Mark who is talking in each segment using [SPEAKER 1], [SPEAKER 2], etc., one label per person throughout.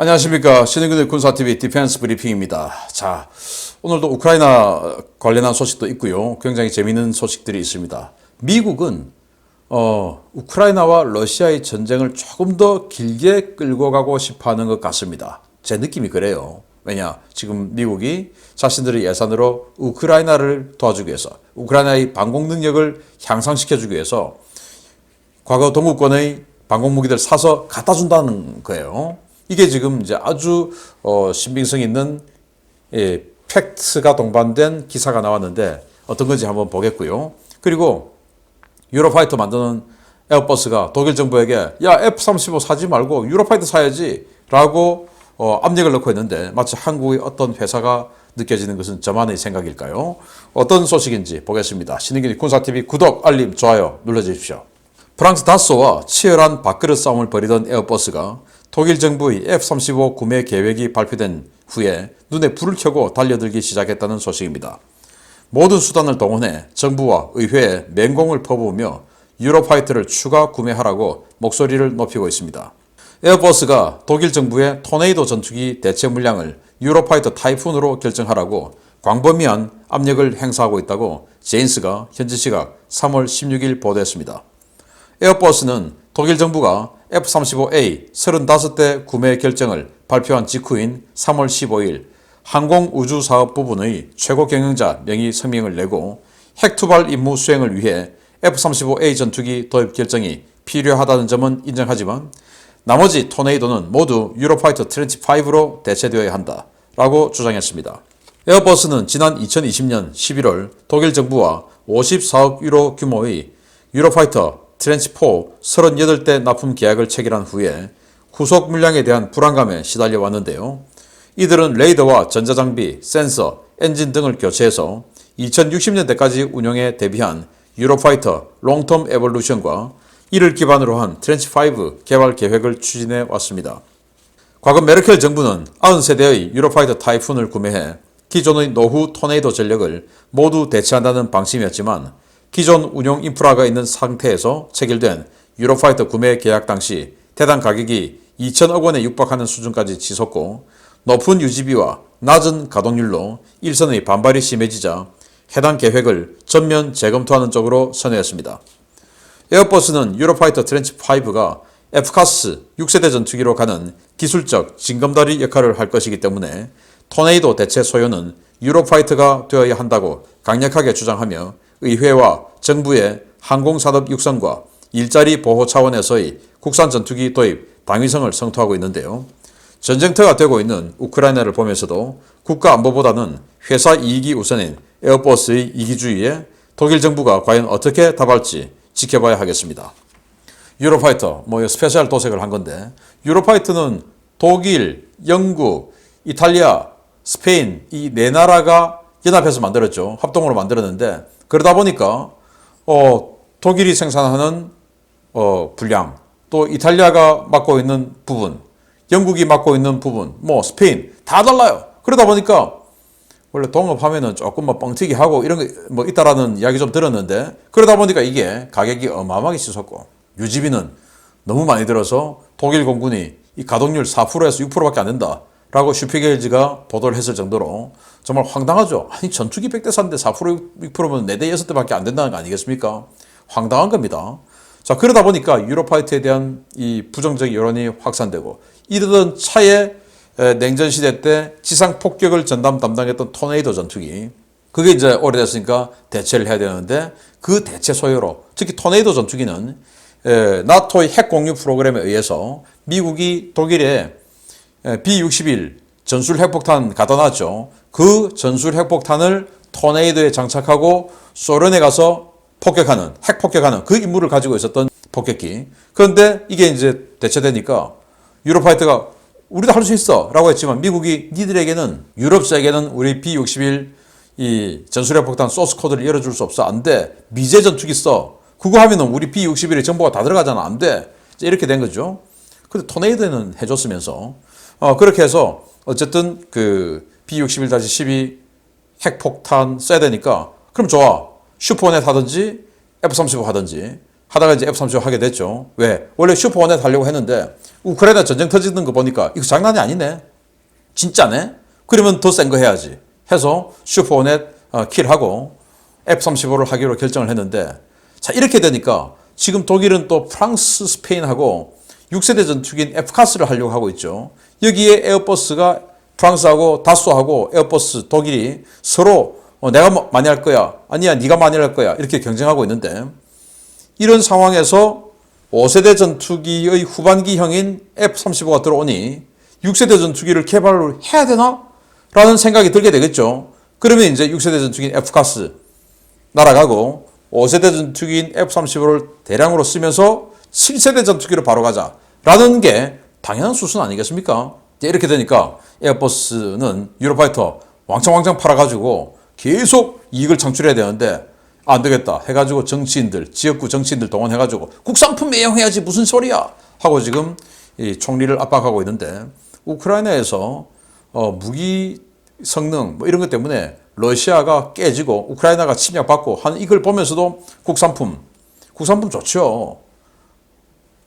[SPEAKER 1] 안녕하십니까. 신의균의 군사TV 디펜스 브리핑입니다. 자, 오늘도 우크라이나 관련한 소식도 있고요. 굉장히 재미있는 소식들이 있습니다. 미국은 우크라이나와 러시아의 전쟁을 조금 더 길게 끌고 가고 싶어 하는 것 같습니다. 제 느낌이 그래요. 왜냐? 지금 미국이 자신들의 예산으로 우크라이나를 도와주기 위해서, 우크라이나의 방공 능력을 향상시켜주기 위해서 과거 동구권의 방공무기들 사서 갖다 준다는 거예요. 이게 지금 이제 아주 신빙성 있는 팩트가 동반된 기사가 나왔는데 어떤 건지 한번 보겠고요. 그리고 유로파이터 만드는 에어버스가 독일 정부에게 야 F-35 사지 말고 유로파이터 사야지 라고 압력을 넣고 있는데 마치 한국의 어떤 회사가 느껴지는 것은 저만의 생각일까요? 어떤 소식인지 보겠습니다. 신의균의 군사TV 구독, 알림, 좋아요 눌러주십시오. 프랑스 다소와 치열한 밥그릇 싸움을 벌이던 에어버스가 독일 정부의 F-35 구매 계획이 발표된 후에 눈에 불을 켜고 달려들기 시작했다는 소식입니다. 모든 수단을 동원해 정부와 의회에 맹공을 퍼부으며 유로파이터를 추가 구매하라고 목소리를 높이고 있습니다. 에어버스가 독일 정부의 토네이도 전투기 대체 물량을 유로파이터 타이푼으로 결정하라고 광범위한 압력을 행사하고 있다고 제인스가 현지 시각 3월 16일 보도했습니다. 에어버스는 독일 정부가 F-35A 35대 구매 결정을 발표한 직후인 3월 15일 항공우주사업 부분의 최고 경영자 명의 성명을 내고 핵투발 임무 수행을 위해 F-35A 전투기 도입 결정이 필요하다는 점은 인정하지만 나머지 토네이도는 모두 유로파이터 트렌치 5로 대체되어야 한다라고 주장했습니다. 에어버스는 지난 2020년 11월 독일 정부와 54억 유로 규모의 유로파이터 트렌치 4 38대 납품 계약을 체결한 후에 후속 물량에 대한 불안감에 시달려 왔는데요. 이들은 레이더와 전자장비, 센서, 엔진 등을 교체해서 2060년대까지 운용에 대비한 유로파이터 롱텀 에볼루션과 이를 기반으로 한 트렌치 5 개발 계획을 추진해 왔습니다. 과거 메르켈 정부는 90세대의 유로파이터 타이푼을 구매해 기존의 노후 토네이도 전력을 모두 대체한다는 방침이었지만 기존 운용 인프라가 있는 상태에서 체결된 유로파이터 구매 계약 당시 대당 가격이 2천억 원에 육박하는 수준까지 치솟고 높은 유지비와 낮은 가동률로 일선의 반발이 심해지자 해당 계획을 전면 재검토하는 쪽으로 선회했습니다. 에어버스는 유로파이터 트렌치 5가 F카스 6세대 전투기로 가는 기술적 징검다리 역할을 할 것이기 때문에 토네이도 대체 소요는 유로파이터가 되어야 한다고 강력하게 주장하며 의회와 정부의 항공산업 육성과 일자리 보호 차원에서의 국산 전투기 도입 당위성을 성토하고 있는데요. 전쟁터가 되고 있는 우크라이나를 보면서도 국가 안보보다는 회사 이익이 우선인 에어버스의 이기주의에 독일 정부가 과연 어떻게 답할지 지켜봐야 하겠습니다. 유로파이터, 스페셜 도색을 한 건데 유로파이터는 독일, 영국, 이탈리아, 스페인 이 네 나라가 연합해서 만들었죠. 합동으로 만들었는데 그러다 보니까 독일이 생산하는 분량, 또 이탈리아가 맡고 있는 부분, 영국이 맡고 있는 부분, 스페인 다 달라요. 그러다 보니까 원래 동업하면은 조금 뻥튀기 하고 이런 거 있다라는 이야기 좀 들었는데 그러다 보니까 이게 가격이 어마어마하게 치솟고 유지비는 너무 많이 들어서 독일 공군이 이 가동률 4%에서 6%밖에 안 된다라고 슈피겔즈가 보도를 했을 정도로 정말 황당하죠. 아니 전투기 100대 샀는데 4% 6%면 4대 6대밖에 안 된다는 거 아니겠습니까? 황당한 겁니다. 자, 그러다 보니까 유로파이터에 대한 이 부정적 여론이 확산되고 이러던 차에 냉전 시대 때 지상 폭격을 담당했던 토네이도 전투기 그게 이제 오래됐으니까 대체를 해야 되는데 그 대체 소요로 특히 토네이도 전투기는 나토의 핵 공유 프로그램에 의해서 미국이 독일에 B-61 전술 핵폭탄 갖다 놨죠. 그 전술 핵폭탄을 토네이도에 장착하고 소련에 가서 폭격하는, 핵 폭격하는 그 임무를 가지고 있었던 폭격기. 그런데 이게 이제 대체되니까 유로파이터가 우리도 할 수 있어 라고 했지만 미국이 니들에게는 유럽사에게는 우리 B-61 이 전술 핵폭탄 소스 코드를 열어줄 수 없어. 안 돼. 미제 전투기 써. 그거 하면은 우리 B-61에 정보가 다 들어가잖아. 안 돼. 이렇게 된 거죠. 근데 토네이도는 해줬으면서 그렇게 해서 어쨌든 그 B-61-12 핵폭탄 써야 되니까 그럼 좋아. 슈퍼넷 하든지 F-35 하든지 하다가 이제 F-35 하게 됐죠. 왜? 원래 슈퍼호넷 하려고 했는데 우크라이나 전쟁 터지는 거 보니까 이거 장난이 아니네. 진짜네. 그러면 더 센 거 해야지. 해서 슈퍼호넷 킬하고 F-35를 하기로 결정을 했는데, 자, 이렇게 되니까 지금 독일은 또 프랑스, 스페인하고 6세대 전투기인 F카스를 하려고 하고 있죠. 여기에 에어버스가 프랑스하고 다쏘하고 에어버스 독일이 서로 내가 많이 할 거야, 아니야 네가 많이 할 거야, 이렇게 경쟁하고 있는데, 이런 상황에서 5세대 전투기의 후반기형인 F-35가 들어오니 6세대 전투기를 개발을 해야 되나? 라는 생각이 들게 되겠죠. 그러면 이제 6세대 전투기인 F카스 날아가고 5세대 전투기인 F-35를 대량으로 쓰면서 7세대 전투기로 바로 가자 라는 게 당연한 수순 아니겠습니까? 이렇게 되니까 에어버스는 유로파이터 왕창 팔아가지고 계속 이익을 창출해야 되는데, 안 되겠다 해가지고 정치인들, 지역구 정치인들 동원해가지고 국산품 매용해야지 무슨 소리야 하고 지금 이 총리를 압박하고 있는데, 우크라이나에서 무기 성능 뭐 이런 것 때문에 러시아가 깨지고 우크라이나가 침략받고 하는 이걸 보면서도 국산품 좋죠.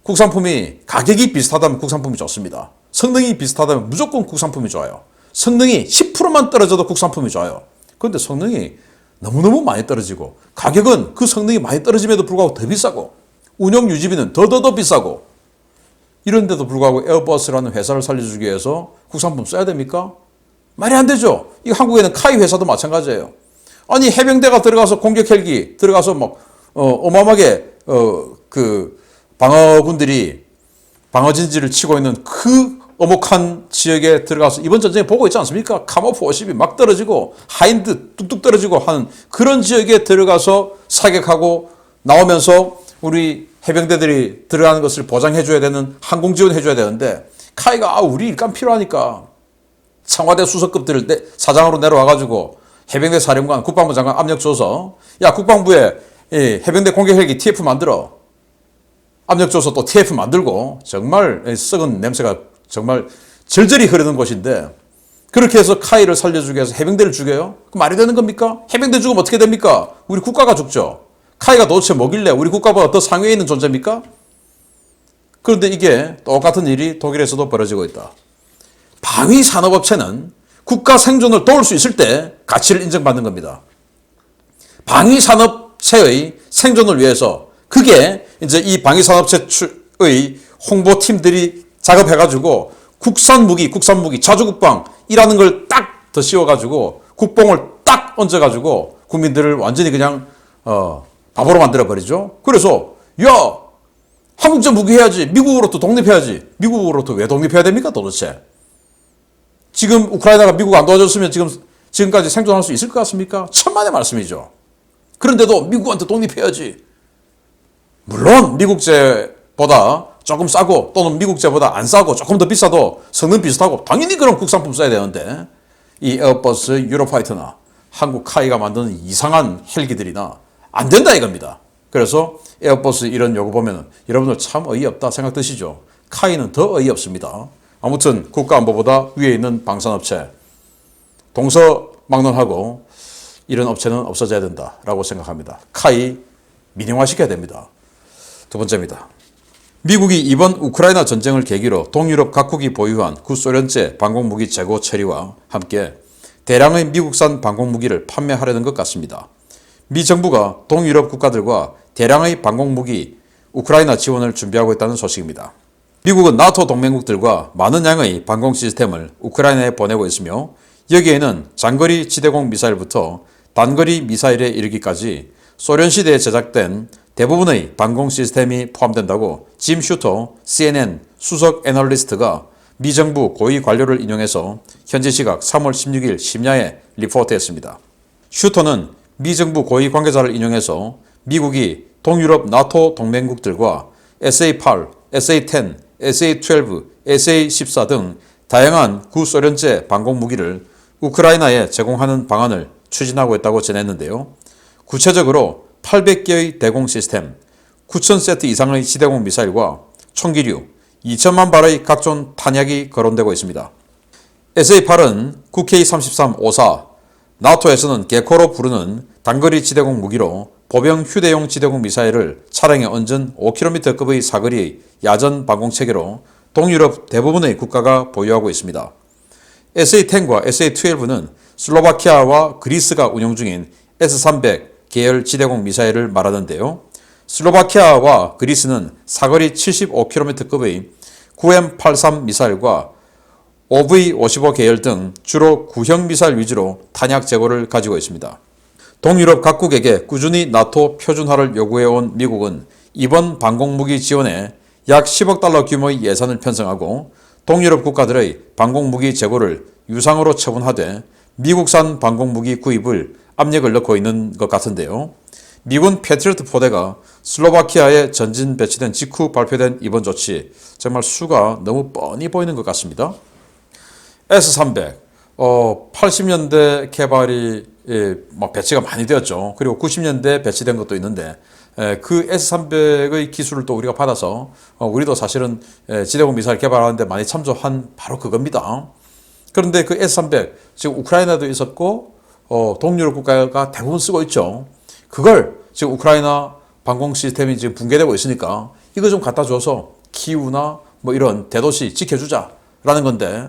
[SPEAKER 1] 국산품이 가격이 비슷하다면 국산품이 좋습니다. 성능이 비슷하다면 무조건 국산품이 좋아요. 성능이 10%만 떨어져도 국산품이 좋아요. 그런데 성능이 너무너무 많이 떨어지고 가격은 그 성능이 많이 떨어짐에도 불구하고 더 비싸고 운영 유지비는 더 비싸고, 이런데도 불구하고 에어버스라는 회사를 살려주기 위해서 국산품 써야 됩니까? 말이 안 되죠. 이 한국에는 카이 회사도 마찬가지예요. 아니 해병대가 들어가서 공격 헬기 들어가서 막 어마어마하게 그 방어군들이 방어진지를 치고 있는 그 어목한 지역에 들어가서 이번 전쟁에 보고 있지 않습니까? 카모프 50이 막 떨어지고 하인드 뚝뚝 떨어지고 하는 그런 지역에 들어가서 사격하고 나오면서 우리 해병대들이 들어가는 것을 보장해줘야 되는, 항공 지원해줘야 되는데, 카이가 우리 일감 필요하니까 청와대 수석급들을 사장으로 내려와가지고 해병대 사령관, 국방부 장관 압력 줘서, 야 국방부에 해병대 공격 헬기 TF 만들어. 압력 줘서 또 TF 만들고, 정말 썩은 냄새가 정말 절절히 흐르는 곳인데, 그렇게 해서 카이를 살려주기 위해서 해병대를 죽여요? 그 말이 되는 겁니까? 해병대 죽으면 어떻게 됩니까? 우리 국가가 죽죠. 카이가 도대체 뭐길래 우리 국가보다 더 상위에 있는 존재입니까? 그런데 이게 똑같은 일이 독일에서도 벌어지고 있다. 방위 산업업체는 국가 생존을 도울 수 있을 때 가치를 인정받는 겁니다. 방위 산업체의 생존을 위해서, 그게 이제 이 방위 산업체의 홍보팀들이 작업해가지고 국산 무기, 자주국방이라는 걸 딱 더 씌워가지고 국뽕을 딱 얹어가지고 국민들을 완전히 그냥 바보로 만들어버리죠. 그래서 야 한국제 무기 해야지, 미국으로부터 독립해야지. 미국으로부터 왜 독립해야 됩니까 도대체? 지금 우크라이나가 미국 안 도와줬으면 지금까지 생존할 수 있을 것 같습니까? 천만의 말씀이죠. 그런데도 미국한테 독립해야지. 물론 미국제보다 조금 싸고 또는 미국제보다 안 싸고 조금 더 비싸도 성능 비슷하고 당연히 그런 국산품 써야 되는데, 이 에어버스, 유로파이터나 한국 카이가 만드는 이상한 헬기들이나 안 된다 이겁니다. 그래서 에어버스 이런 요구 보면 여러분들 참 어이없다 생각 드시죠? 카이는 더 어이없습니다. 아무튼 국가안보보다 위에 있는 방산업체, 동서막론하고 이런 업체는 없어져야 된다라고 생각합니다. 카이 민영화시켜야 됩니다. 두 번째입니다. 미국이 이번 우크라이나 전쟁을 계기로 동유럽 각국이 보유한 구소련제 방공무기 재고 처리와 함께 대량의 미국산 방공무기를 판매하려는 것 같습니다. 미 정부가 동유럽 국가들과 대량의 방공무기 우크라이나 지원을 준비하고 있다는 소식입니다. 미국은 나토 동맹국들과 많은 양의 방공 시스템을 우크라이나에 보내고 있으며, 여기에는 장거리 지대공 미사일부터 단거리 미사일에 이르기까지 소련 시대에 제작된 대부분의 방공 시스템이 포함된다고 짐 슈터 CNN 수석 애널리스트가 미 정부 고위 관료를 인용해서 현지 시각 3월 16일 심야에 리포트했습니다. 슈터는 미 정부 고위 관계자를 인용해서 미국이 동유럽 나토 동맹국들과 SA-8, SA-10, SA-12, SA-14 등 다양한 구소련제 방공무기를 우크라이나에 제공하는 방안을 추진하고 있다고 전했는데요. 구체적으로 800개의 대공 시스템, 9,000세트 이상의 지대공 미사일과 총기류, 2천만 발의 각종 탄약이 거론되고 있습니다. SA-8은 9K-33-54, 나토에서는 개코로 부르는 단거리 지대공 무기로 보병 휴대용 지대공 미사일을 차량에 얹은 5km급의 사거리의 야전 방공체계로 동유럽 대부분의 국가가 보유하고 있습니다. SA-10과 SA-12는 슬로바키아와 그리스가 운용 중인 S-300 계열 지대공 미사일을 말하는데요. 슬로바키아와 그리스는 사거리 75km급의 9M83 미사일과 OV-55 계열 등 주로 구형 미사일 위주로 탄약 재고를 가지고 있습니다. 동유럽 각국에게 꾸준히 나토 표준화를 요구해온 미국은 이번 방공무기 지원에 약 10억 달러 규모의 예산을 편성하고 동유럽 국가들의 방공무기 재고를 유상으로 처분하되 미국산 방공무기 구입을 압력을 넣고 있는 것 같은데요. 미군 패트리어트 포대가 슬로바키아에 전진 배치된 직후 발표된 이번 조치, 정말 수가 너무 뻔히 보이는 것 같습니다. S-300, 80년대 개발이 배치가 많이 되었죠. 그리고 90년대 배치된 것도 있는데 그 S-300의 기술을 또 우리가 받아서 우리도 사실은 지대공 미사일 개발하는데 많이 참조한 바로 그겁니다. 그런데 그 S-300 지금 우크라이나도 있었고 동유럽 국가가 대부분 쓰고 있죠. 그걸 지금 우크라이나 방공 시스템이 지금 붕괴되고 있으니까 이거 좀 갖다 줘서 키우나 뭐 이런 대도시 지켜주자라는 건데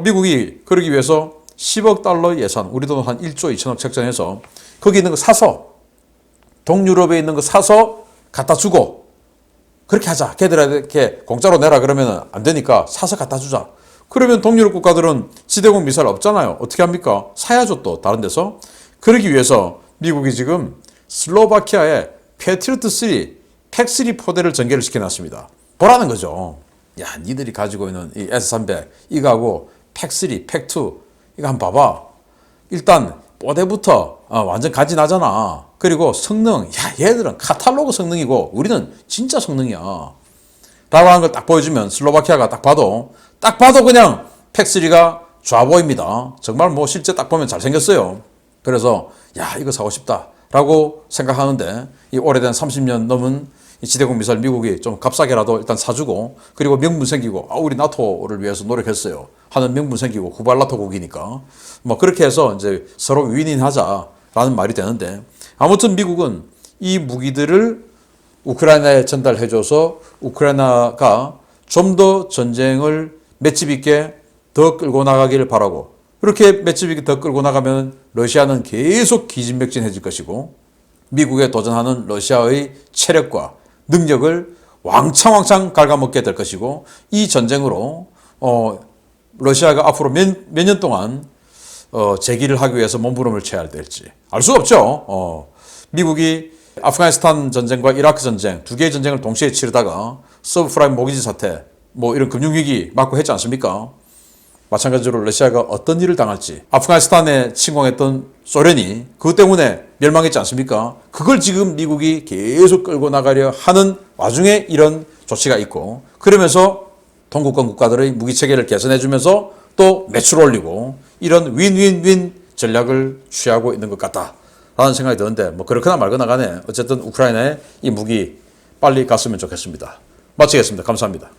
[SPEAKER 1] 미국이 그러기 위해서 10억 달러 예산, 우리 돈 한 1조 2천억 책정해서 거기 있는 거 사서 동유럽에 있는 거 사서 갖다 주고 그렇게 하자. 걔들에게 공짜로 내라 그러면 안 되니까 사서 갖다 주자. 그러면 동유럽 국가들은 지대공 미사일 없잖아요. 어떻게 합니까? 사야죠 또 다른 데서. 그러기 위해서 미국이 지금 슬로바키아에 패트리어트 3, 팩3 포대를 전개를 시켜놨습니다. 보라는 거죠. 야, 니들이 가지고 있는 이 S-300 이거하고 팩3, 팩2 이거 한번 봐봐. 일단 포대부터 완전 간지나잖아. 그리고 성능, 야 얘들은 카탈로그 성능이고 우리는 진짜 성능이야. 라고 하는 걸 딱 보여주면 슬로바키아가 딱 봐도 그냥 팩3가 좋아 보입니다. 정말 뭐 실제 딱 보면 잘생겼어요. 그래서 야 이거 사고 싶다 라고 생각하는데 이 오래된 30년 넘은 이 지대공 미사일 미국이 좀 값싸게라도 일단 사주고 그리고 명분 생기고 우리 나토를 위해서 노력했어요 하는 명분 생기고 후발 나토국이니까 뭐 그렇게 해서 이제 서로 윈윈하자라는 말이 되는데 아무튼 미국은 이 무기들을 우크라이나에 전달해줘서 우크라이나가 좀 더 전쟁을 맷집 있게 더 끌고 나가기를 바라고 그렇게 맷집 있게 더 끌고 나가면 러시아는 계속 기진맥진해질 것이고 미국에 도전하는 러시아의 체력과 능력을 왕창 갉아먹게 될 것이고 이 전쟁으로 러시아가 앞으로 몇 년 동안 재기를 하기 위해서 몸부림을 쳐야 될지 알 수가 없죠. 미국이 아프가니스탄 전쟁과 이라크 전쟁 두 개의 전쟁을 동시에 치르다가 서브프라임 모기지 사태 뭐 이런 금융위기 맞고 했지 않습니까? 마찬가지로 러시아가 어떤 일을 당할지 아프가니스탄에 침공했던 소련이 그것 때문에 멸망했지 않습니까? 그걸 지금 미국이 계속 끌고 나가려 하는 와중에 이런 조치가 있고 그러면서 동구권 국가들의 무기체계를 개선해주면서 또 매출 올리고 이런 윈윈윈 전략을 취하고 있는 것 같다라는 생각이 드는데 뭐 그렇거나 말거나 간에 어쨌든 우크라이나에 이 무기 빨리 갔으면 좋겠습니다. 마치겠습니다. 감사합니다.